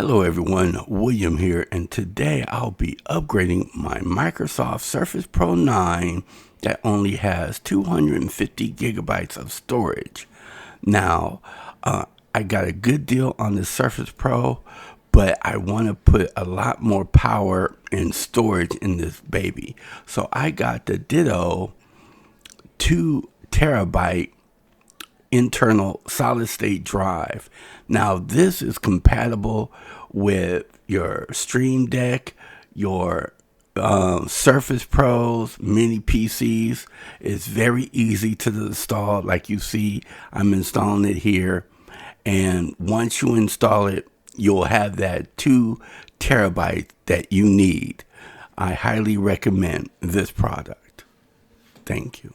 Hello everyone, William here, and today I'll be upgrading my Microsoft Surface Pro 9 that only has 250 gigabytes of storage. Now, I got a good deal on the Surface Pro, but I want to put a lot more power and storage in this baby. So I got the DATO 2 terabyte internal solid state drive. Now this is compatible with your Stream Deck, your Surface Pros, mini PCs. It's very easy to install. Like you see, I'm installing it here, and once you install it, you'll have that 2 terabyte that you need. I highly recommend this product. Thank you.